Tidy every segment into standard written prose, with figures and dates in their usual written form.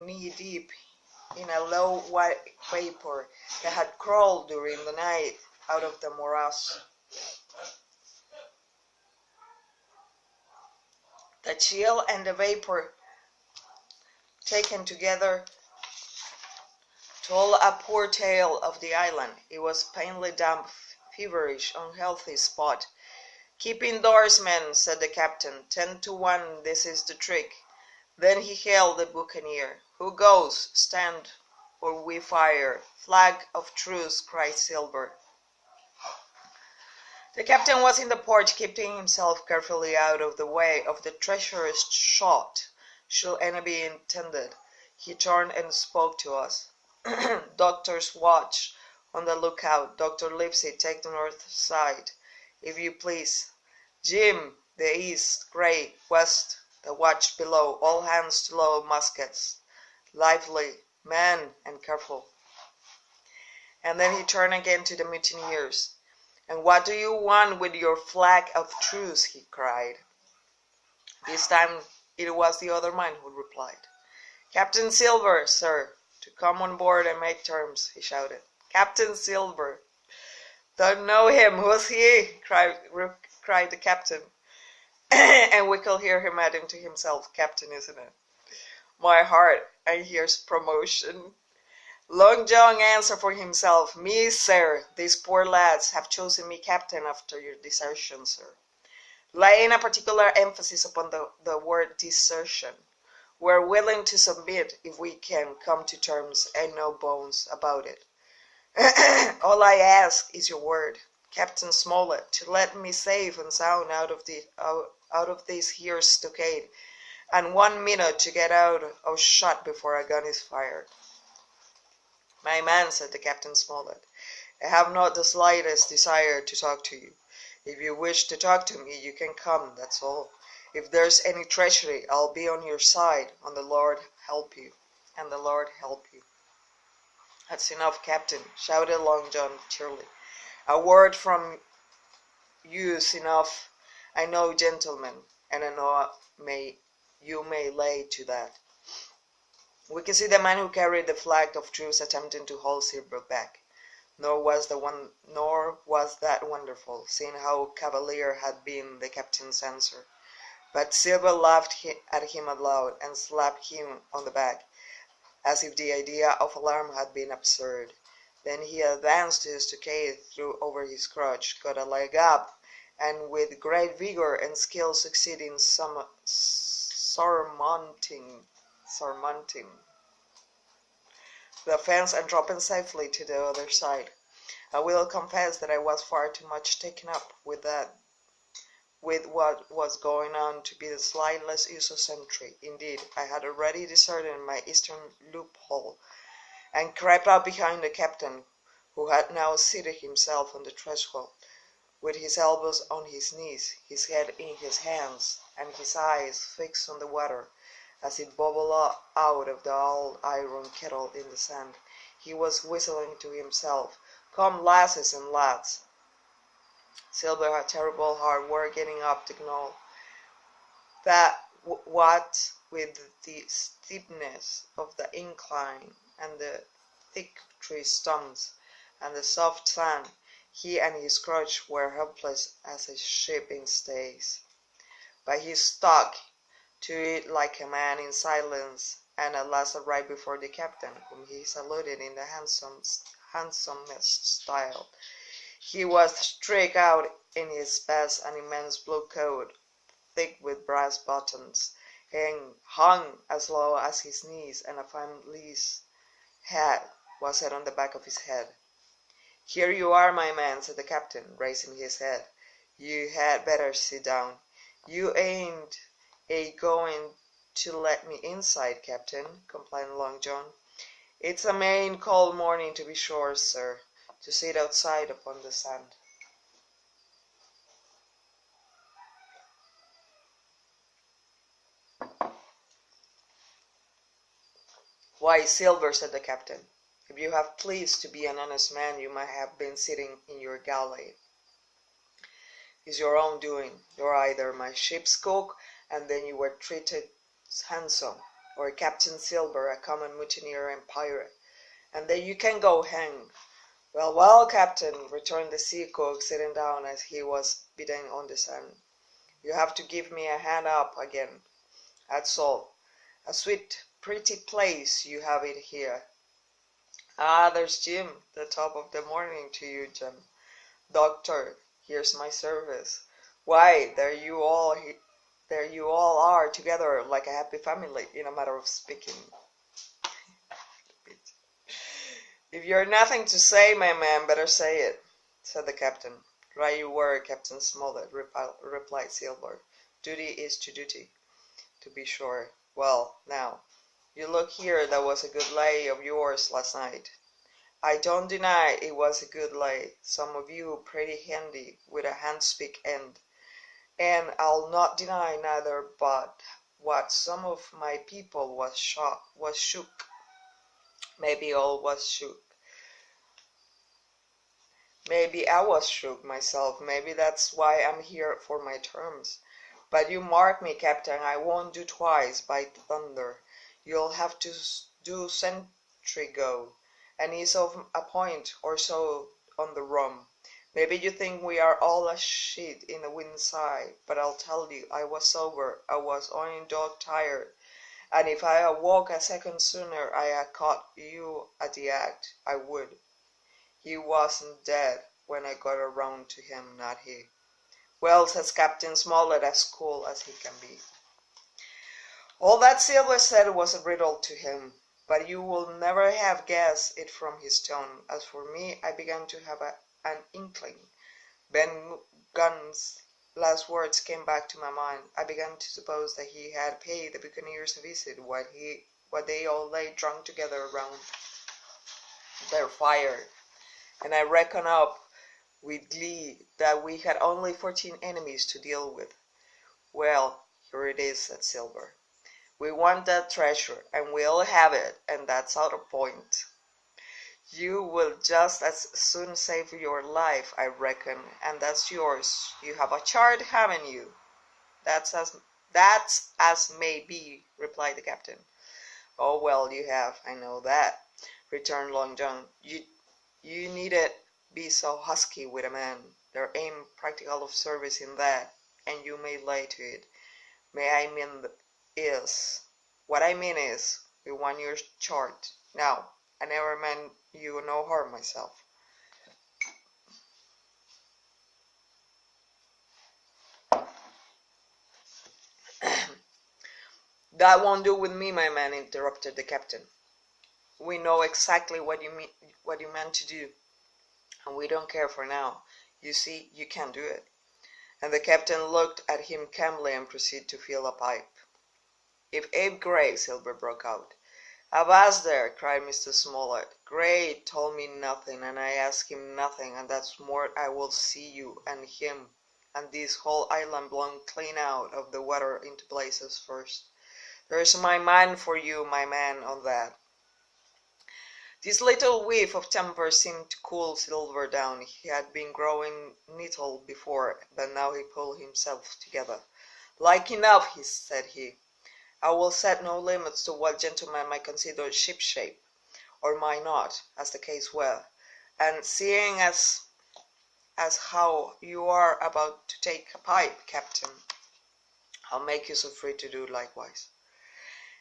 knee-deep in a low white vapor that had crawled during the night out of the morass. The chill and the vapor, taken together, told a poor tale of the island. It was painfully damp, feverish, unhealthy spot. "Keep indoors, men," said the captain. 10 to 1, this is the trick. Then he hailed the buccaneer. "Who goes? Stand, or we fire." "Flag of truce," cried Silver. The captain was in the porch, keeping himself carefully out of the way of the treacherous shot, should any be intended. He turned and spoke to us. "Doctor's watch, on the lookout. Dr. Livesey, take the north side, if you please. Jim, the east, Gray, west, the watch below. All hands to load muskets. Lively, man, and careful." And then he turned again to the mutineers. "And what do you want with your flag of truce?" he cried. This time it was the other man who replied. "Captain Silver, sir, to come on board and make terms," he shouted. "Captain Silver! Don't know him. Who's he?" cried the captain. And we could hear him adding to himself, "Captain, isn't it? My heart, and here's promotion." Long John answered for himself. "Me, sir. These poor lads have chosen me captain after your desertion, sir," laying a particular emphasis upon the word desertion. "We're willing to submit if we can come to terms, and no bones about it. All I ask is your word, Captain Smollett, to let me safe and sound out of this here stockade, and 1 minute to get out of shot before a gun is fired." "My man," said the Captain Smollett, "I have not the slightest desire to talk to you. If you wish to talk to me, you can come, that's all. If there's any treachery, I'll be on your side, and the Lord help you. "That's enough, Captain," shouted Long John cheerily. "A word from you's enough, I know, gentlemen, and I know you may lay to that." We could see the man who carried the flag of truce attempting to hold Silver back. Nor was that wonderful, seeing how cavalier had been the captain's answer. But Silver laughed at him aloud, and slapped him on the back, as if the idea of alarm had been absurd. Then he advanced to the stockade, threw over his crutch, got a leg up, and with great vigor and skill succeeded in surmounting the fence and dropping safely to the other side. I will confess that I was far too much taken up with what was going on to be the slightest use of sentry. Indeed, I had already deserted my eastern loophole, and crept up behind the captain, who had now seated himself on the threshold, with his elbows on his knees, his head in his hands, and his eyes fixed on the water, as it bubbled out of the old iron kettle in the sand. He was whistling to himself, "Come, lasses and lads." Silver had terrible hard work getting up the knoll. What with the steepness of the incline, and the thick tree stumps, and the soft sand, he and his crutch were helpless as a ship in stays. But he stuck to it like a man in silence, and at last arrived before the captain, whom he saluted in the handsomest style. He was tricked out in his best and immense blue coat, thick with brass buttons, and hung as low as his knees, and a fine lace hat was set on the back of his head. "Here you are, my man," said the captain, raising his head. "You had better sit down. You ain't going to let me inside, Captain," complained Long John. "It's a main cold morning, to be sure, sir, to sit outside upon the sand." "Why, Silver," said the captain, "if you have pleased to be an honest man, you might have been sitting in your galley. It's your own doing. You're either my ship's cook, and then you were treated handsome, or Captain Silver, a common mutineer and pirate, and then you can go hang. Well, well, Captain, returned the sea cook, sitting down as he was bidden on the sand. You have to give me a hand up again. That's all. A sweet, pretty place you have it here. Ah, there's Jim. The top of the morning to you, Jim. Doctor, here's my service. Why, there you all are together like a happy family, in a matter of speaking. If you're nothing to say, my man, better say it, said the captain. Right you were, Captain Smollett, replied Silver. Duty is to duty, to be sure. Well, now, you look here, that was a good lay of yours last night. I don't deny it was a good lay, some of you pretty handy, with a handspike end. And I'll not deny neither but what some of my people was shook. Maybe all was shook. Maybe I was shook myself. Maybe that's why I'm here for my terms. But you mark me, Captain, I won't do twice, by thunder. You'll have to do sentry go, and ease of a point or so on the rum. Maybe you think we are all a sheet in the wind side, but I'll tell you, I was sober, I was only dog tired, and if I awoke a second sooner I had caught you at the act, I would. He wasn't dead when I got around to him, not he. Well, says Captain Smollett, as cool as he can be. All that Silver said was a riddle to him, but you will never have guessed it from his tone. As for me, I began to have an inkling. Ben Gunn's last words came back to my mind. I began to suppose that he had paid the buccaneers a visit while they all lay drunk together around their fire, and I reckoned up with glee that we had only 14 enemies to deal with. Well, here it is, said Silver. We want that treasure, and we'll have it, and that's out of point. You will just as soon save your life, I reckon, and that's yours. You have a chart, haven't you? That's as may be, replied the captain. Oh, well, you have, I know that, returned Long John. You needn't be so husky with a man. There ain't practical of service in that, and you may lay to it. What I mean is, we want your chart. Now, I never meant you no harm myself. That won't do with me, my man, interrupted the captain. We know exactly what you meant to do, and we don't care for now. You see, you can't do it. And the captain looked at him calmly and proceeded to fill a pipe. If Abe Gray, Silver broke out. Avast there, cried Mr. Smollett. Gray told me nothing, and I asked him nothing, and that's more I will see you and him and this whole island blown clean out of the water into places first. There's my mind for you, my man, on that. This little whiff of temper seemed to cool Silver down. He had been growing nettled before, but now he pulled himself together. Like enough, said he. I will set no limits to what gentlemen might consider shipshape, or might not, as the case were. And seeing as how you are about to take a pipe, Captain, I'll make you so free to do likewise.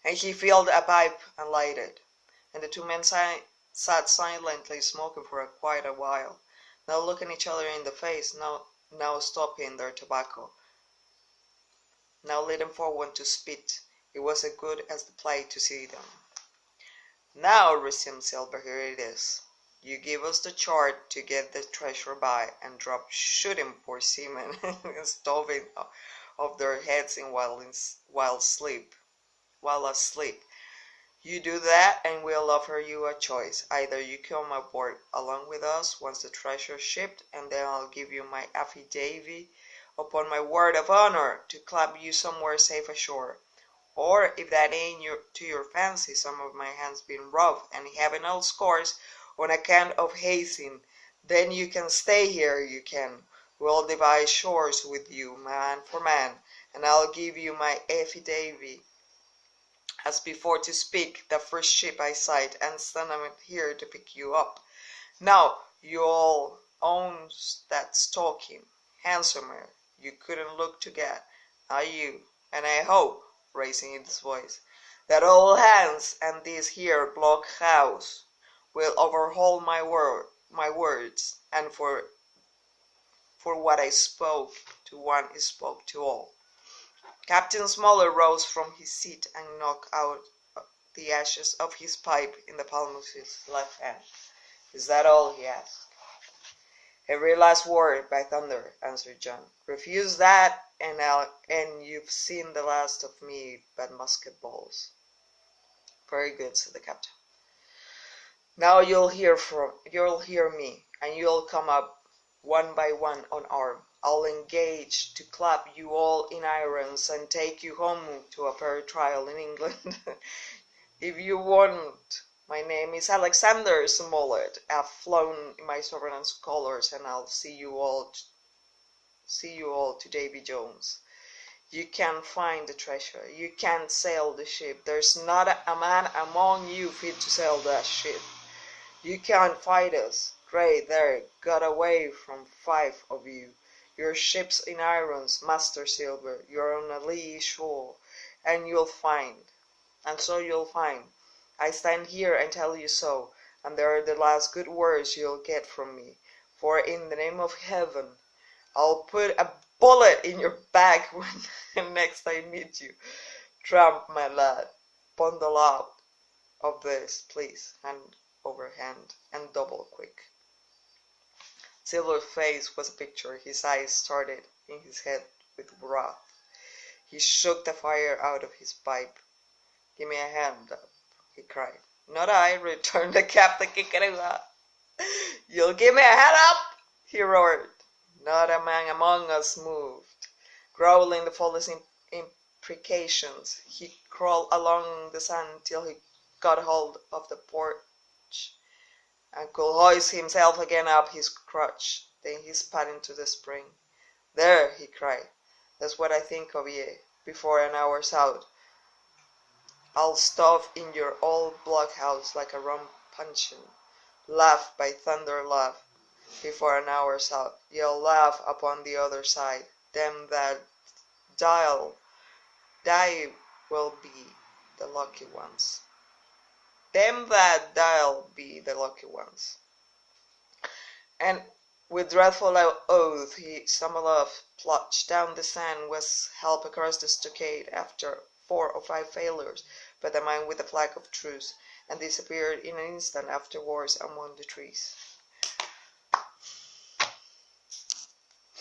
And he filled a pipe and lighted, and the two men sat silently smoking for quite a while, now looking each other in the face, now stopping their tobacco, now leaning forward to spit. It was as good as the play to see them. Now, resumed Silver, here it is. You give us the chart to get the treasure by, and drop shooting poor seamen stoving off their heads while asleep. You do that, and we'll offer you a choice. Either you come aboard along with us once the treasure's shipped, and then I'll give you my affidavit upon my word of honor to clap you somewhere safe ashore. Or, if that ain't to your fancy, some of my hands been rough and having old scores on account of hazing, then you can stay here, you can. We'll divide shores with you, man for man, and I'll give you my affidavit as before to speak the first ship I sight, and send 'em here to pick you up. Now you all owns that's talking. Handsomer you couldn't look to get, not you. And I hope," raising his voice, "that all hands and this here blockhouse will overhaul my words, and for what I spoke to one I spoke to all." Captain Smollett rose from his seat and knocked out the ashes of his pipe in the palm of his left hand. "Is that all?" he asked. "Every last word, by thunder," answered John. "Refuse that, and you've seen the last of me but musket balls." "Very good," said the captain. "Now you'll hear me, and you'll come up one by one unarmed. I'll engage to clap you all in irons and take you home to a fair trial in England. If you won't, my name is Alexander Smollett. I've flown in my sovereign's colors, and I'll see you all to Davy Jones. You can't find the treasure. You can't sail the ship. There's not a man among you fit to sail that ship. You can't fight us. Great, there, got away from 5 of you. Your ship's in irons, Master Silver. You're on a lee shore, and so you'll find. I stand here and tell you so, and they're the last good words you'll get from me. For in the name of heaven, I'll put a bullet in your back when next I meet you. Tramp, my lad, bundle out of this, please, hand over hand, and double quick." Silver's face was a picture. His eyes started in his head with wrath. He shook the fire out of his pipe. "Give me a hand up," he cried. "Not I," returned the captain. "You'll give me a hand up," he roared. Not a man among us moved. Growling the fullest imprecations, he crawled along the sand till he got hold of the porch and could hoist himself again up his crutch. Then he spat into the spring. "There," he cried, "that's what I think of ye. Before an hour's out, I'll stove in your old blockhouse like a rum puncheon. Laugh, by thunder, laugh. Before an hour's out, you'll laugh upon the other side. Them that die will be the lucky ones. Them that die'll be the lucky ones." And with dreadful oath he stumbled off, plunged down the sand, was helped across the stockade after 4 or 5 failures by the man with the flag of truce, and disappeared in an instant afterwards among the trees.